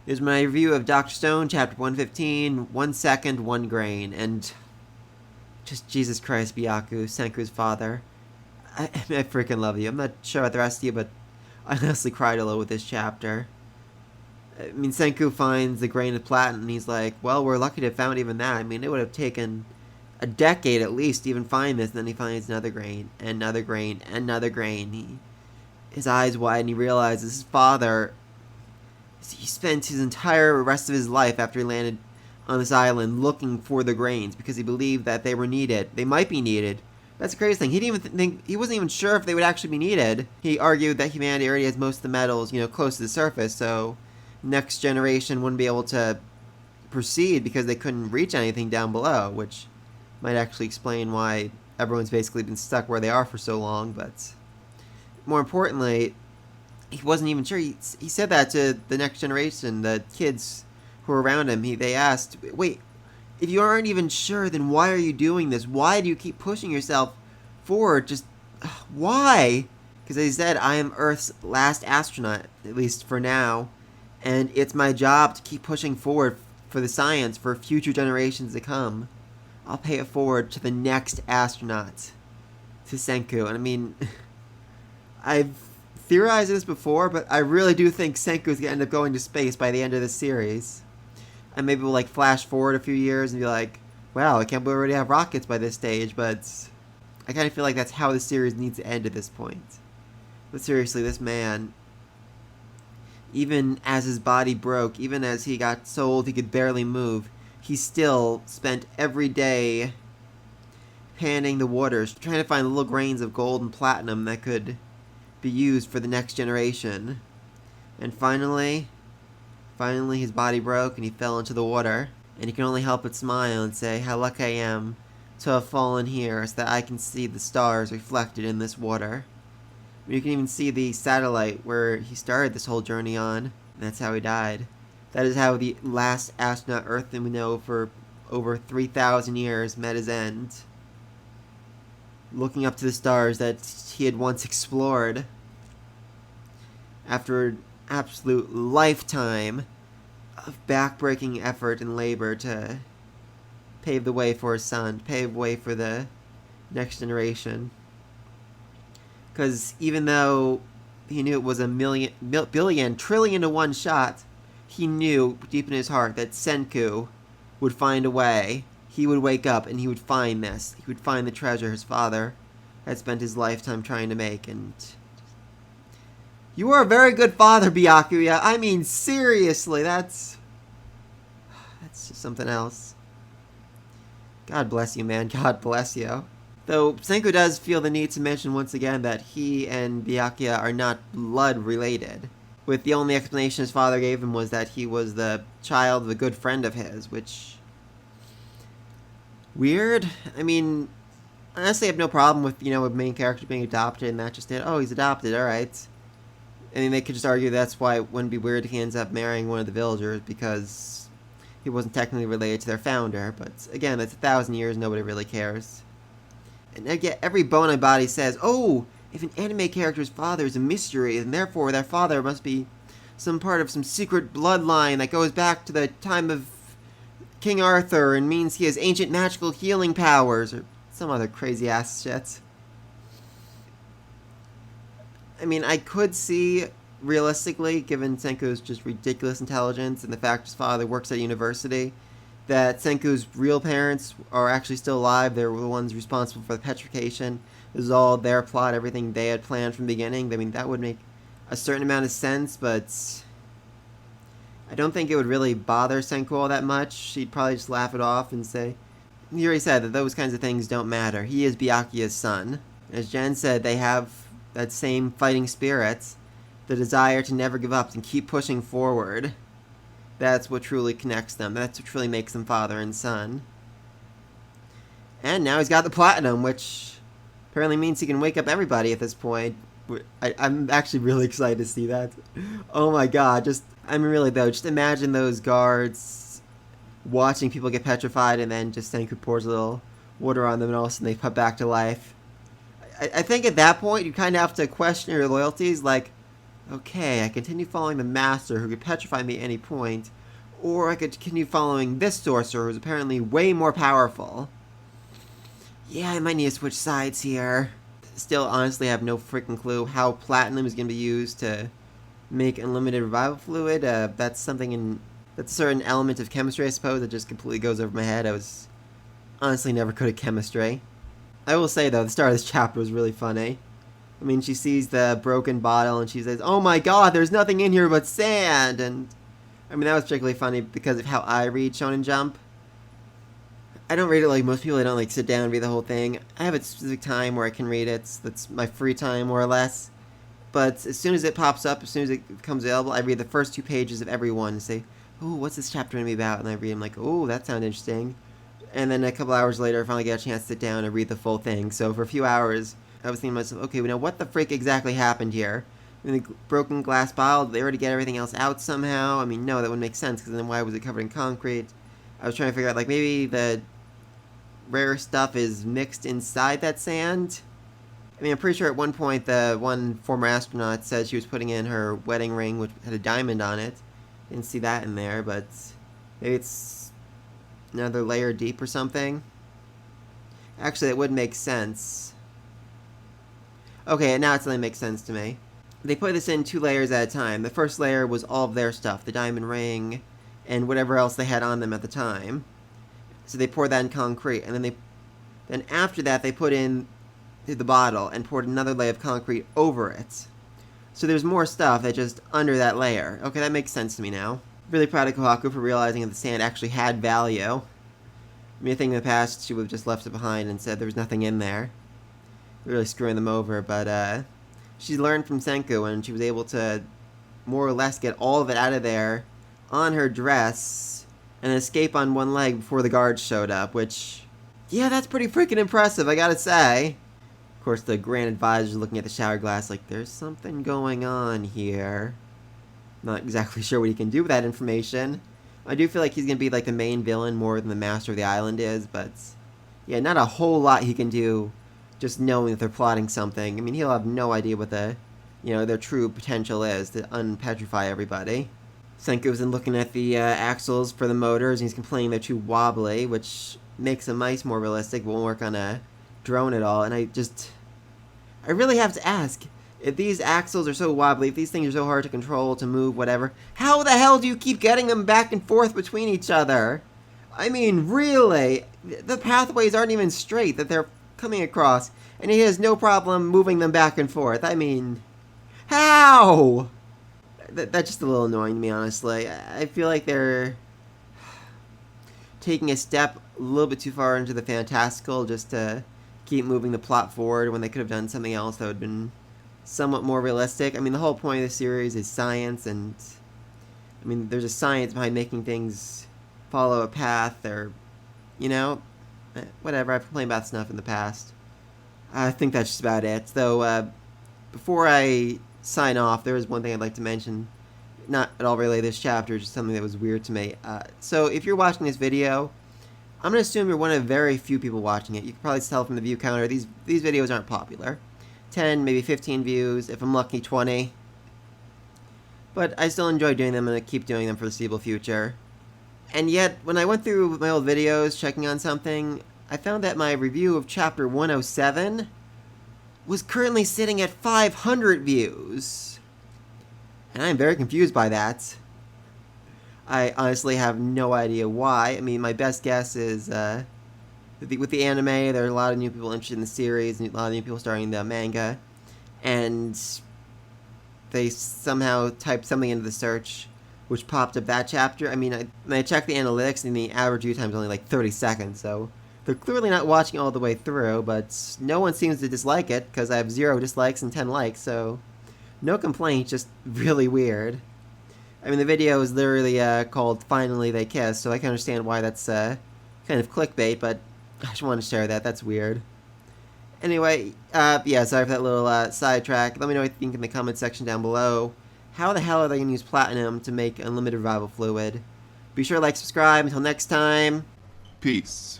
Is my review of Dr. Stone, Chapter 115, 1 second, 1 grain, and just Jesus Christ, Byaku, Senku's father. I freaking love you. I'm not sure about the rest of you, but I honestly cried a little with this chapter. I mean, Senku finds the grain of platinum, and he's like, well, we're lucky to have found even that. I mean, it would have taken a decade at least to even find this, and then he finds another grain, and another grain, and another grain. His eyes widen, he realizes his father, he spent his entire rest of his life after he landed on this island looking for the grains because he believed that they were needed. They might be needed. That's the craziest thing. He didn't even think, he wasn't even sure if they would actually be needed. He argued that humanity already has most of the metals, close to the surface, so next generation wouldn't be able to proceed because they couldn't reach anything down below, which might actually explain why everyone's basically been stuck where they are for so long. But more importantly, he wasn't even sure. He said that to the next generation, the kids who were around him. They asked, wait, if you aren't even sure, then why are you doing this? Why do you keep pushing yourself forward? Just why? Because he said, I am Earth's last astronaut, at least for now, and it's my job to keep pushing forward for the science for future generations to come. I'll pay it forward to the next astronaut, to Senku. And I mean, I've theorized this before, but I really do think Senku's gonna end up going to space by the end of the series. And maybe we'll flash forward a few years and be like, wow, I can't believe we already have rockets by this stage, but I kind of feel like that's how the series needs to end at this point. But seriously, this man, even as his body broke, even as he got so old he could barely move, he still spent every day panning the waters, trying to find little grains of gold and platinum that could be used for the next generation. And finally his body broke and he fell into the water, and he can only help but smile and say how lucky I am to have fallen here so that I can see the stars reflected in this water. You can even see the satellite where he started this whole journey on, and that's how he died. That is how the last astronaut Earth that we know for over 3,000 years met his end. Looking up to the stars that he had once explored. After an absolute lifetime of backbreaking effort and labor to pave the way for his son, pave the way for the next generation. Because even though he knew it was a billion, trillion to one shot, he knew deep in his heart that Senku would find a way. He would wake up and he would find this. He would find the treasure his father had spent his lifetime trying to make. And you are a very good father, Byakuya. I mean, seriously, that's just something else. God bless you, man. God bless you. Though Senku does feel the need to mention once again that he and Byakuya are not blood related, with the only explanation his father gave him was that he was the child of a good friend of his, which... weird? I mean, honestly, I have no problem with, a main character being adopted and that just it. Oh, he's adopted, alright. I mean, they could just argue that's why it wouldn't be weird if he ends up marrying one of the villagers, because he wasn't technically related to their founder, but again, that's 1,000 years, nobody really cares. And again, every bone in my body says, oh, if an anime character's father is a mystery, and therefore their father must be some part of some secret bloodline that goes back to the time of King Arthur and means he has ancient magical healing powers, or some other crazy ass shit. I mean, I could see, realistically, given Senku's just ridiculous intelligence and the fact his father works at a university, that Senku's real parents are actually still alive. They were the ones responsible for the petrification. This is all their plot, everything they had planned from the beginning. I mean, that would make a certain amount of sense, but I don't think it would really bother Senku all that much. She'd probably just laugh it off and say, he already said that those kinds of things don't matter. He is Byakuya's son. As Jen said, they have that same fighting spirit, the desire to never give up and keep pushing forward. That's what truly connects them. That's what truly makes them father and son. And now he's got the platinum, which apparently means he can wake up everybody at this point. I'm actually really excited to see that. Oh my god, just imagine those guards watching people get petrified and then just Senku pours a little water on them and all of a sudden they put back to life. I think at that point you kind of have to question your loyalties, like, Okay, I continue following the master who could petrify me at any point, or I could continue following this sorcerer who's apparently way more powerful. Yeah, I might need to switch sides here. Still, honestly, have no freaking clue how platinum is going to be used to make unlimited revival fluid. That's something in... That's a certain element of chemistry, I suppose, that just completely goes over my head. I was honestly never good at chemistry. I will say, though, the start of this chapter was really funny. I mean, she sees the broken bottle and she says, "Oh my god, there's nothing in here but sand!" And, I mean, that was particularly funny because of how I read Shonen Jump. I don't read it like most people. I don't, like, sit down and read the whole thing. I have a specific time where I can read it. That's my free time, more or less. But as soon as it pops up, as soon as it becomes available, I read the first 2 pages of every one and say, "Oh, what's this chapter going to be about?" And I read them like, "Oh, that sounds interesting." And then a couple hours later, I finally get a chance to sit down and read the full thing. So for a few hours, I was thinking to myself, okay, now what the frick exactly happened here? I mean, the broken glass bottle, did they already get everything else out somehow? I mean, no, that wouldn't make sense, because then why was it covered in concrete? I was trying to figure out, like, maybe the rare stuff is mixed inside that sand? I mean, I'm pretty sure at one point the one former astronaut said she was putting in her wedding ring, which had a diamond on it. Didn't see that in there, but maybe it's another layer deep or something. Actually, it would make sense. Okay, now it suddenly makes sense to me. They put this in 2 layers at a time. The first layer was all of their stuff, the diamond ring, and whatever else they had on them at the time. So they poured that in concrete, and then after that they put in the bottle and poured another layer of concrete over it. So there's more stuff that just under that layer. Okay, that makes sense to me now. Really proud of Kohaku for realizing that the sand actually had value. I mean, I think in the past she would have just left it behind and said there was nothing in there. Really screwing them over, but she learned from Senku and she was able to more or less get all of it out of there on her dress and escape on one leg before the guards showed up, which, yeah, that's pretty freaking impressive, I gotta say. Of course, the Grand Advisor's looking at the shower glass like, there's something going on here. Not exactly sure what he can do with that information. I do feel like he's gonna be like the main villain more than the master of the island is, but yeah, not a whole lot he can do just knowing that they're plotting something. I mean, he'll have no idea what their true potential is to unpetrify everybody. Senku's been looking at the axles for the motors, and he's complaining they're too wobbly, which makes them ice more realistic, won't work on a drone at all. And I really have to ask, if these axles are so wobbly, if these things are so hard to control, to move, whatever, how the hell do you keep getting them back and forth between each other? I mean, really, the pathways aren't even straight that they're coming across, and he has no problem moving them back and forth. I mean, how? That's just a little annoying to me, honestly. I feel like they're taking a step a little bit too far into the fantastical just to keep moving the plot forward when they could have done something else that would have been somewhat more realistic. I mean, the whole point of the series is science, and I mean, there's a science behind making things follow a path, or, whatever. I've complained about stuff in the past. I think that's just about it. Though, before I sign off, there is one thing I'd like to mention. Not at all related to this chapter, just something that was weird to me. So, if you're watching this video, I'm going to assume you're one of very few people watching it. You can probably tell from the view counter, these videos aren't popular. 10, maybe 15 views, if I'm lucky 20. But I still enjoy doing them, and I keep doing them for the foreseeable future. And yet, when I went through my old videos checking on something, I found that my review of chapter 107 was currently sitting at 500 views. And I'm very confused by that. I honestly have no idea why. I mean, my best guess is, with the anime, there are a lot of new people interested in the series, and a lot of new people starting the manga, and they somehow typed something into the search, which popped up that chapter. I mean, I checked the analytics, and the average view time is only like 30 seconds, so they're clearly not watching all the way through, but no one seems to dislike it, because I have 0 dislikes and 10 likes, so no complaints, just really weird. I mean, the video is literally called Finally They Kiss, so I can understand why that's kind of clickbait, but I just want to share that. That's weird. Anyway, yeah, sorry for that little sidetrack. Let me know what you think in the comment section down below. How the hell are they going to use platinum to make unlimited revival fluid? Be sure to like, subscribe. Until next time. Peace.